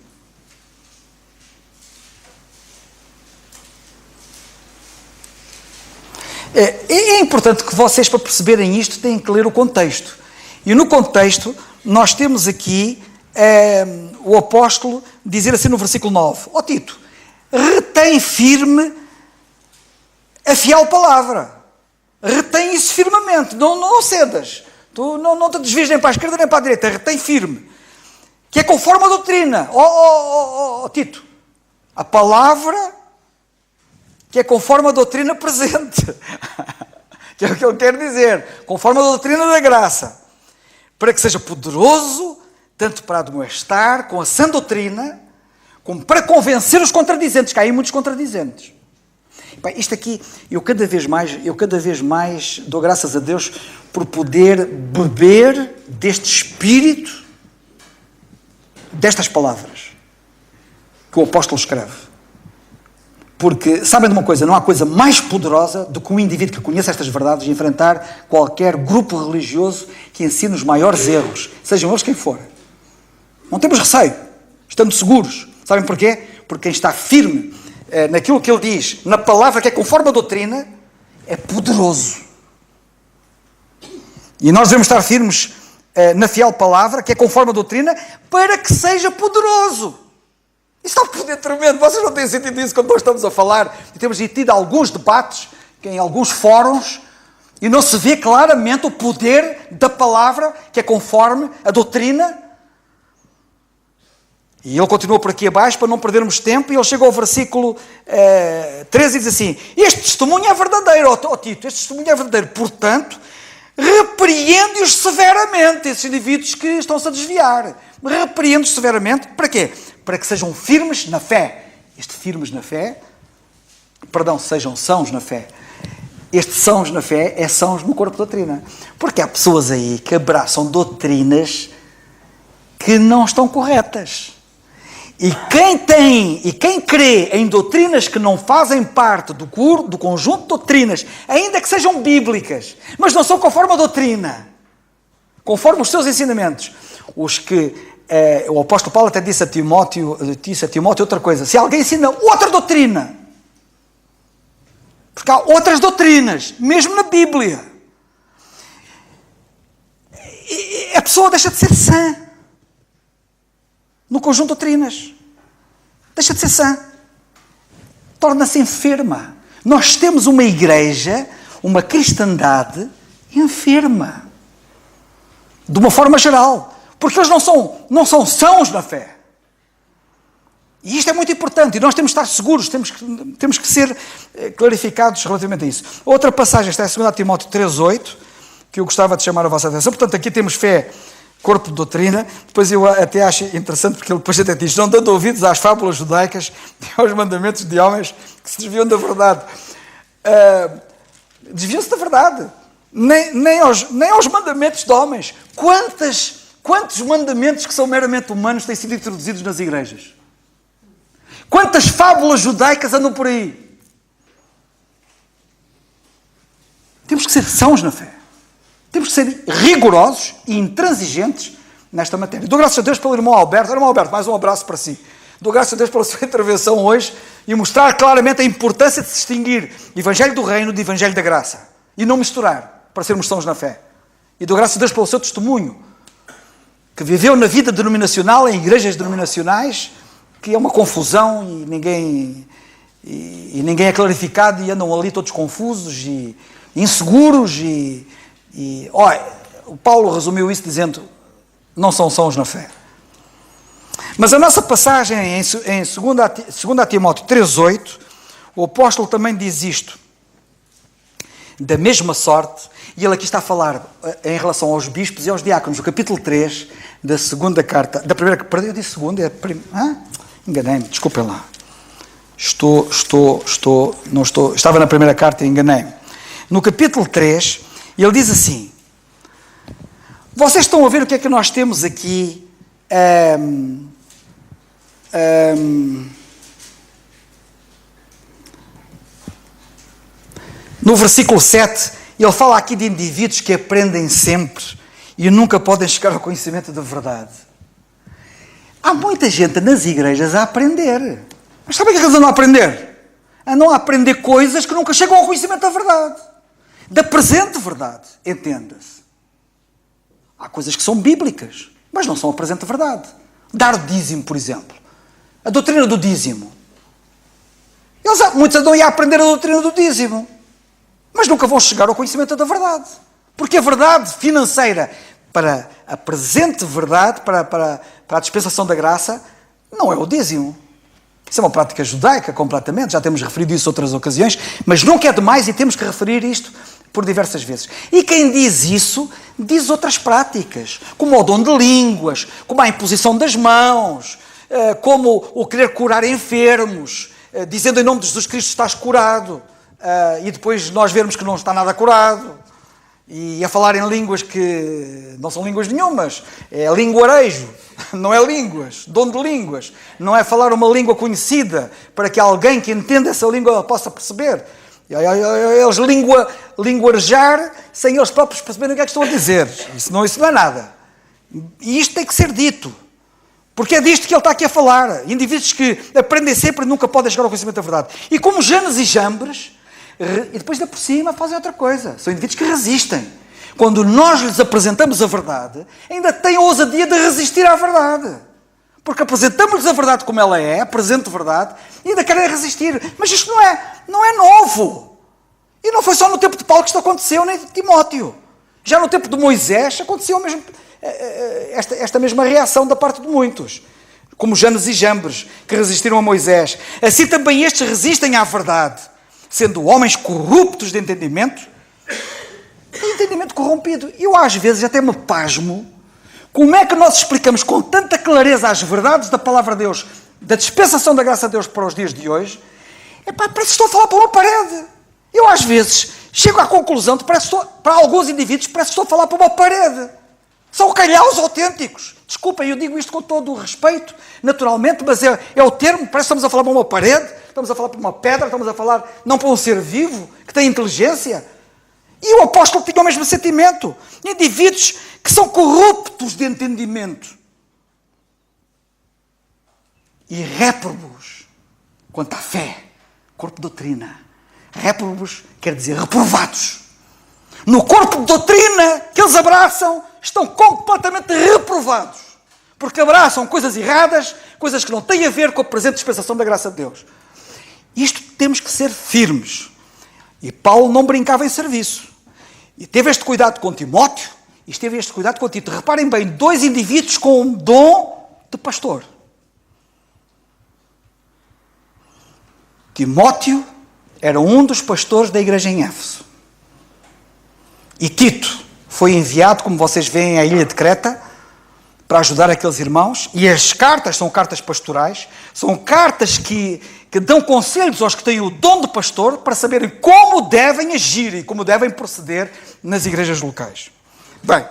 é importante que vocês, para perceberem isto, têm que ler o contexto. E no contexto, nós temos aqui o apóstolo dizer assim no versículo 9, ó Tito, retém firme a fiel palavra. Retém isso firmemente, não cedas. Tu não te desvies nem para a esquerda nem para a direita, retém firme. Que é conforme a doutrina. Ó Tito, a palavra que é conforme a doutrina presente, que é o que ele quer dizer, conforme a doutrina da graça, para que seja poderoso, tanto para admoestar com a sã doutrina, como para convencer os contradizentes, que há aí muitos contradizentes. Bem, isto aqui, eu cada vez mais dou graças a Deus por poder beber deste espírito, destas palavras que o apóstolo escreve. Porque, sabem de uma coisa, não há coisa mais poderosa do que um indivíduo que conheça estas verdades enfrentar qualquer grupo religioso que ensine os maiores erros, sejam eles quem for. Não temos receio, estamos seguros. Sabem porquê? Porque quem está firme naquilo que ele diz, na palavra que é conforme a doutrina, é poderoso. E nós devemos estar firmes na fiel palavra, que é conforme a doutrina, para que seja poderoso. Isso é um poder tremendo. Vocês não têm sentido isso quando nós estamos a falar? E temos tido alguns debates, em alguns fóruns, e não se vê claramente o poder da palavra, que é conforme a doutrina. E ele continua por aqui abaixo, para não perdermos tempo, e ele chega ao versículo 13 e diz assim: este testemunho é verdadeiro, ó Tito, este testemunho é verdadeiro, portanto, repreende-os severamente, esses indivíduos que estão-se a desviar. Repreende-os severamente, para quê? Para que sejam firmes na fé. Sejam sãos na fé. Este sãos na fé é sãos no corpo de doutrina. Porque há pessoas aí que abraçam doutrinas que não estão corretas. E quem crê em doutrinas que não fazem parte do conjunto de doutrinas, ainda que sejam bíblicas, mas não são conforme a doutrina, conforme os seus ensinamentos, o apóstolo Paulo até disse a Timóteo outra coisa: se alguém ensina outra doutrina, porque há outras doutrinas, mesmo na Bíblia, a pessoa deixa de ser sã no conjunto de doutrinas. Deixa de ser sã. Torna-se enferma. Nós temos uma igreja, uma cristandade enferma. De uma forma geral. Porque eles não são sãos na fé. E isto é muito importante. E nós temos que estar seguros, temos que ser clarificados relativamente a isso. Outra passagem está em 2 Timóteo 3,8, que eu gostava de chamar a vossa atenção. Portanto, aqui temos fé, corpo de doutrina. Depois eu até acho interessante, porque ele depois até diz: não dando ouvidos às fábulas judaicas e aos mandamentos de homens que se desviam da verdade. Desviam-se da verdade. Nem aos mandamentos de homens. Quantos mandamentos que são meramente humanos têm sido introduzidos nas igrejas? Quantas fábulas judaicas andam por aí? Temos que ser sãos na fé. Temos que ser rigorosos e intransigentes nesta matéria. Dou graças a Deus pelo irmão Alberto. Irmão Alberto, mais um abraço para si. Dou graças a Deus pela sua intervenção hoje e mostrar claramente a importância de distinguir Evangelho do Reino de Evangelho da Graça. E não misturar, para sermos sãos na fé. E dou graças a Deus pelo seu testemunho, que viveu na vida denominacional, em igrejas denominacionais, que é uma confusão e ninguém é clarificado e andam ali todos confusos e inseguros o Paulo resumiu isso dizendo: não são sãos na fé. Mas a nossa passagem em 2 Timóteo 3,8, o apóstolo também diz isto: da mesma sorte, e ele aqui está a falar em relação aos bispos e aos diáconos, no capítulo 3 da segunda carta, da primeira, perdão, eu disse segunda, enganei-me, desculpem lá. Estava na primeira carta e enganei-me. No capítulo 3, ele diz assim: vocês estão a ver o que é que nós temos aqui? No versículo 7, ele fala aqui de indivíduos que aprendem sempre e nunca podem chegar ao conhecimento da verdade. Há muita gente nas igrejas a aprender. Mas sabem o que é que eles andam a aprender? Andam a aprender coisas que nunca chegam ao conhecimento da verdade. Da presente verdade, entenda-se. Há coisas que são bíblicas, mas não são a presente verdade. Dar o dízimo, por exemplo. A doutrina do dízimo. Muitos andam a aprender a doutrina do dízimo, mas nunca vão chegar ao conhecimento da verdade. Porque a verdade financeira, para a presente verdade, para a dispensação da graça, não é o dízimo. Isso é uma prática judaica completamente, já temos referido isso outras ocasiões, mas nunca é demais e temos que referir isto por diversas vezes. E quem diz isso, diz outras práticas, como o dom de línguas, como a imposição das mãos, como o querer curar enfermos, dizendo em nome de Jesus Cristo estás curado, e depois nós vermos que não está nada curado, e a falar em línguas que não são línguas nenhumas, é linguarejo, não é línguas, dom de línguas, não é falar uma língua conhecida para que alguém que entenda essa língua possa perceber. Eles linguarejar sem eles próprios perceberem o que é que estão a dizer. Isso não é nada. E isto tem que ser dito. Porque é disto que ele está aqui a falar. Indivíduos que aprendem sempre e nunca podem chegar ao conhecimento da verdade. E como Janes e Jambres, e depois da por cima fazem outra coisa. São indivíduos que resistem. Quando nós lhes apresentamos a verdade, ainda têm a ousadia de resistir à verdade. Porque apresentamos-lhes a verdade como ela é, a presente verdade, e ainda querem resistir. Mas isto não é novo. E não foi só no tempo de Paulo que isto aconteceu, nem de Timóteo. Já no tempo de Moisés aconteceu mesmo esta mesma reação da parte de muitos. Como Janes e Jambres, que resistiram a Moisés. Assim também estes resistem à verdade, sendo homens corruptos de entendimento corrompido. Eu às vezes até me pasmo como é que nós explicamos com tanta clareza as verdades da palavra de Deus, da dispensação da graça de Deus para os dias de hoje. Parece que estou a falar para uma parede. Eu às vezes chego à conclusão de para alguns indivíduos parece que estou a falar para uma parede. São calhaus autênticos. Desculpem, eu digo isto com todo o respeito, naturalmente, mas é o termo, parece que estamos a falar para uma parede, estamos a falar para uma pedra, estamos a falar não para um ser vivo, que tem inteligência. E o apóstolo tinha o mesmo sentimento. Indivíduos que são corruptos de entendimento. E réprobos quanto à fé, corpo de doutrina. Réprobos quer dizer reprovados. No corpo de doutrina que eles abraçam, estão completamente reprovados. Porque abraçam coisas erradas, coisas que não têm a ver com a presente dispensação da graça de Deus. Isto temos que ser firmes. E Paulo não brincava em serviço. E teve este cuidado com Timóteo, e teve este cuidado com Tito. Reparem bem, 2 indivíduos com um dom de pastor. Timóteo era um dos pastores da igreja em Éfeso. E Tito foi enviado, como vocês veem, à ilha de Creta, para ajudar aqueles irmãos. E as cartas são cartas pastorais, são cartas que dão conselhos aos que têm o dom de pastor para saberem como devem agir e como devem proceder nas igrejas locais. Bem,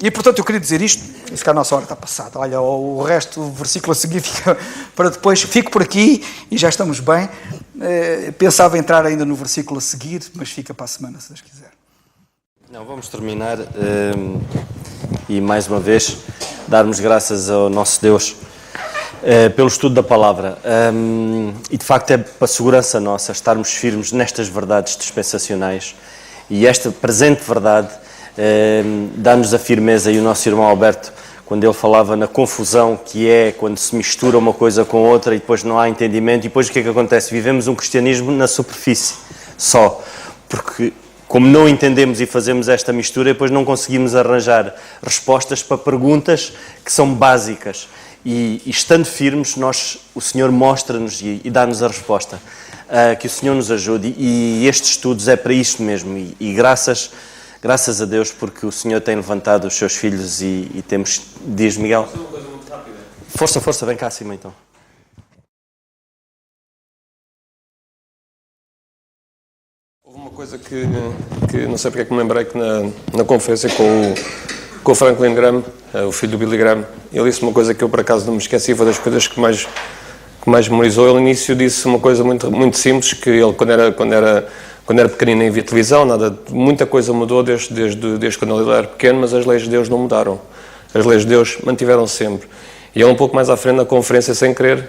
e portanto eu queria dizer isto, e se calhar a nossa hora está passada. Olha, o resto do versículo a seguir fica para depois. Fico por aqui e já estamos bem. Pensava entrar ainda no versículo a seguir, mas fica para a semana, se Deus quiser. Não, vamos terminar e mais uma vez darmos graças ao nosso Deus pelo estudo da palavra. E de facto é para a segurança nossa estarmos firmes nestas verdades dispensacionais, e esta presente verdade dá-nos a firmeza. E o nosso irmão Alberto, quando ele falava na confusão que é quando se mistura uma coisa com outra e depois não há entendimento, e depois o que é que acontece? Vivemos um cristianismo na superfície só, porque como não entendemos e fazemos esta mistura, depois não conseguimos arranjar respostas para perguntas que são básicas. E estando firmes, o Senhor mostra-nos e dá-nos a resposta. Que o Senhor nos ajude. E estes estudos é para isto mesmo. E graças a Deus, porque o Senhor tem levantado os seus filhos e temos... Diz, Miguel? Uma coisa muito rápida. Força, vem cá acima então. Houve uma coisa que não sei porque é que me lembrei, que na conferência com o Franklin Graham, o filho do Billy Graham, ele disse uma coisa que eu por acaso não me esqueci, foi das coisas que mais memorizou. Ele no início disse uma coisa muito, muito simples, que ele quando era pequenino nem via televisão, muita coisa mudou desde quando ele era pequeno, mas as leis de Deus não mudaram. As leis de Deus mantiveram sempre. E ele um pouco mais à frente na conferência, sem querer,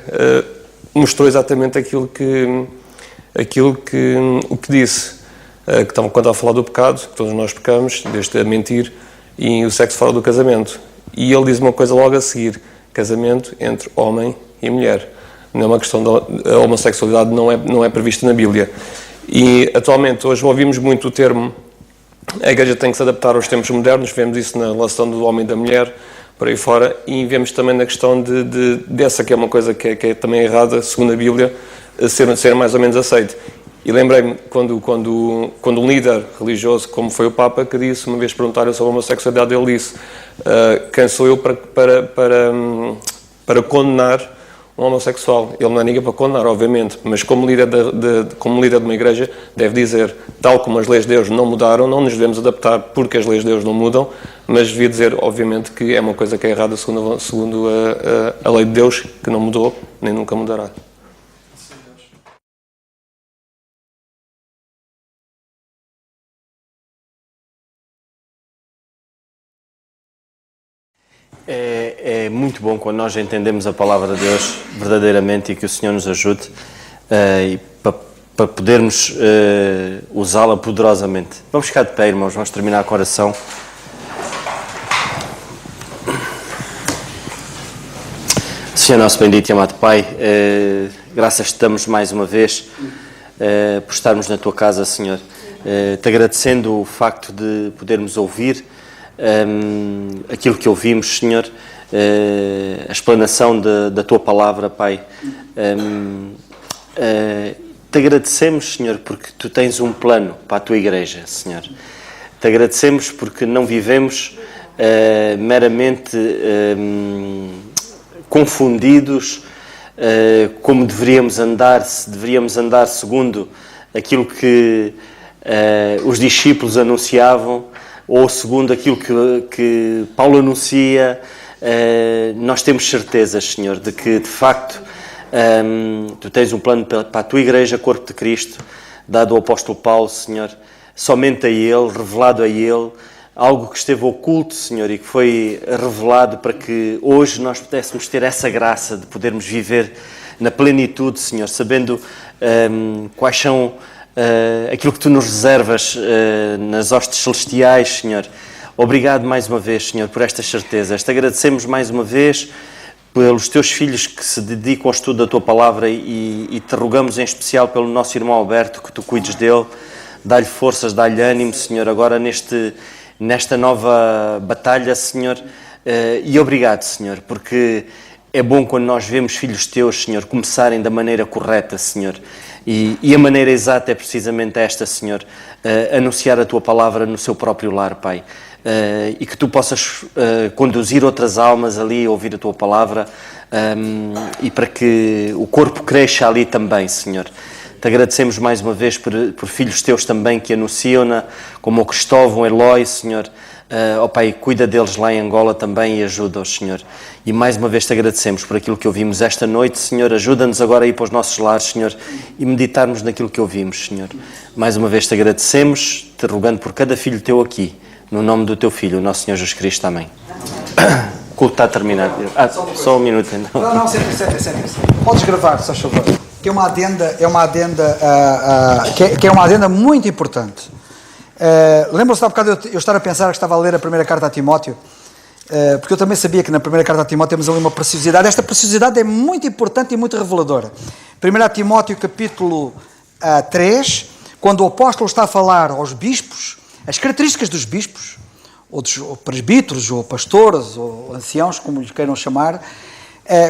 mostrou exatamente aquilo que disse, que quando estava a falar do pecado, que todos nós pecamos, desde a mentir e o sexo fora do casamento. E ele diz uma coisa logo a seguir: casamento entre homem e mulher. Não é uma questão da homossexualidade, não é prevista na Bíblia. E atualmente, hoje ouvimos muito o termo a igreja tem que se adaptar aos tempos modernos, vemos isso na relação do homem e da mulher, por aí fora, e vemos também na questão dessa que é uma coisa que é também errada, segundo a Bíblia, ser mais ou menos aceito. E lembrei-me quando um líder religioso, como foi o Papa, que disse, uma vez perguntaram sobre a homossexualidade, ele disse: quem sou eu para condenar um homossexual. Ele não é ninguém para condenar, obviamente, mas como líder de uma igreja, deve dizer, tal como as leis de Deus não mudaram, não nos devemos adaptar porque as leis de Deus não mudam, mas devia dizer, obviamente, que é uma coisa que é errada segundo a lei de Deus, que não mudou, nem nunca mudará. É muito bom quando nós entendemos a palavra de Deus verdadeiramente e que o Senhor nos ajude para podermos usá-la poderosamente. Vamos ficar de pé, irmãos, vamos terminar com a oração. Senhor nosso bendito e amado Pai, graças te damos mais uma vez por estarmos na Tua casa, Senhor. Te agradecendo o facto de podermos ouvir aquilo que ouvimos, Senhor, a explanação da Tua palavra, Pai. Te agradecemos, Senhor, porque Tu tens um plano para a Tua igreja, Senhor. Te agradecemos porque não vivemos meramente confundidos como deveríamos andar, se deveríamos andar segundo aquilo que os discípulos anunciavam, ou segundo aquilo que Paulo anuncia. Nós temos certezas, Senhor, de que, de facto, Tu tens um plano para a Tua Igreja, Corpo de Cristo, dado ao apóstolo Paulo, Senhor, somente a Ele, revelado a Ele, algo que esteve oculto, Senhor, e que foi revelado para que hoje nós pudéssemos ter essa graça de podermos viver na plenitude, Senhor, sabendo quais são aquilo que Tu nos reservas nas hostes celestiais, Senhor. Obrigado mais uma vez, Senhor, por estas certezas. Te agradecemos mais uma vez pelos Teus filhos que se dedicam ao estudo da Tua palavra e te rogamos em especial pelo nosso irmão Alberto, que Tu cuides dele, dá-lhe forças, dá-lhe ânimo, Senhor, agora nesta nova batalha, Senhor. E obrigado, Senhor, porque é bom quando nós vemos filhos Teus, Senhor, começarem da maneira correta, Senhor. E a maneira exata é precisamente esta, Senhor, anunciar a Tua palavra no seu próprio lar, Pai. E que Tu possas conduzir outras almas ali a ouvir a Tua palavra e para que o corpo cresça ali também, Senhor. Te agradecemos mais uma vez por filhos Teus também que anunciam-na, como o Cristóvão, Eloy, Senhor. Ó Pai, cuida deles lá em Angola também e ajuda-os, Senhor. E mais uma vez Te agradecemos por aquilo que ouvimos esta noite, Senhor. Ajuda-nos agora a ir para os nossos lares, Senhor, e meditarmos naquilo que ouvimos, Senhor. Mais uma vez Te agradecemos, Te rogando por cada filho Teu aqui, no nome do Teu Filho, o nosso Senhor Jesus Cristo. Amém. O culto está terminado. Só um minuto, então. Não, senta. Podes gravar, se faz favor. Que é uma adenda muito importante. Lembram-se há bocado eu estar a pensar que estava a ler a primeira carta a Timóteo? Porque eu também sabia que na primeira carta a Timóteo temos ali uma preciosidade. Esta preciosidade é muito importante e muito reveladora. 1 Timóteo capítulo 3, quando o apóstolo está a falar aos bispos, as características dos bispos, ou presbíteros, ou pastores, ou anciãos, como lhes queiram chamar,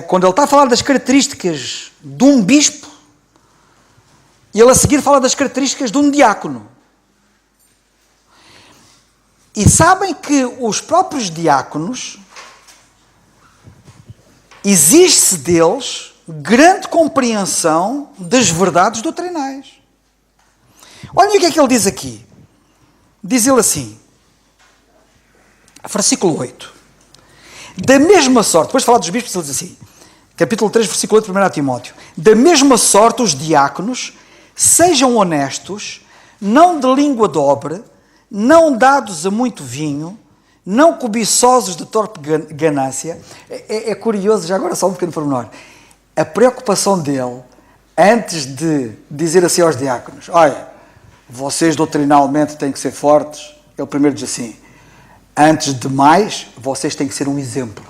quando ele está a falar das características de um bispo, e ele a seguir fala das características de um diácono. E sabem que os próprios diáconos, exige-se deles grande compreensão das verdades doutrinais. Olhem o que é que ele diz aqui. Diz ele assim, versículo 8. Da mesma sorte, depois de falar dos bispos, ele diz assim, capítulo 3, versículo 8, 1 Timóteo. Da mesma sorte os diáconos sejam honestos, não de língua dobre, não dados a muito vinho, não cobiçosos de torpe ganância. É curioso, já agora só um pequeno pormenor. A preocupação dele, antes de dizer assim aos diáconos, olha, vocês doutrinalmente têm que ser fortes, ele primeiro diz assim, antes de mais, vocês têm que ser um exemplo.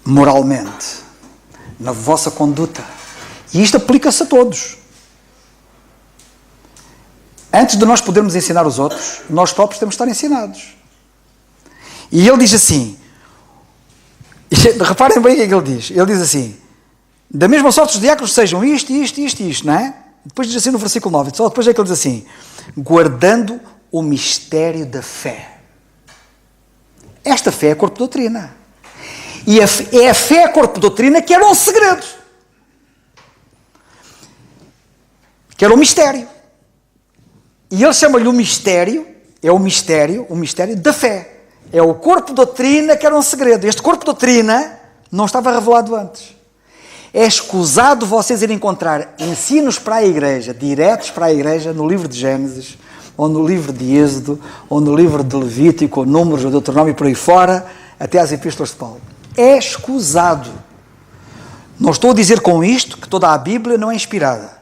Moralmente, na vossa conduta. E isto aplica-se a todos. Antes de nós podermos ensinar os outros, nós próprios temos de estar ensinados. E ele diz assim, reparem bem o que é que ele diz. Ele diz assim, da mesma sorte os diáconos sejam isto, não é? Depois diz assim no versículo 9, só depois é que ele diz assim, guardando o mistério da fé. Esta fé é corpo de doutrina. E é a fé, corpo de doutrina, que era um segredo. Que era um mistério. E ele chama-lhe o mistério, é o mistério da fé. É o corpo de doutrina que era um segredo. Este corpo de doutrina não estava revelado antes. É escusado vocês irem encontrar ensinos para a igreja, diretos para a igreja, no livro de Gênesis, ou no livro de Êxodo, ou no livro de Levítico, ou Números, ou Deuteronômio, por aí fora, até às epístolas de Paulo. É escusado. Não estou a dizer com isto que toda a Bíblia não é inspirada.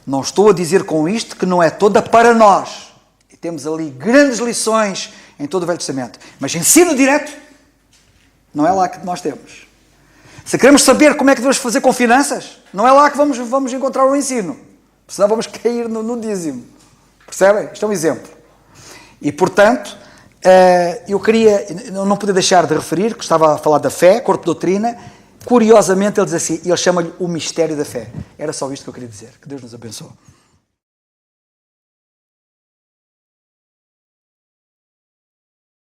Não estou a dizer com isto que não é toda para nós. E temos ali grandes lições em todo o Velho Testamento. Mas ensino direto, não é lá que nós temos. Se queremos saber como é que devemos fazer com finanças, não é lá que vamos encontrar o ensino. Senão vamos cair no dízimo. Percebem? Isto é um exemplo. E, portanto, eu não podia deixar de referir, que estava a falar da fé, corpo de doutrina. Curiosamente, ele diz assim, ele chama-lhe o mistério da fé. Era só isto que eu queria dizer. Que Deus nos abençoe.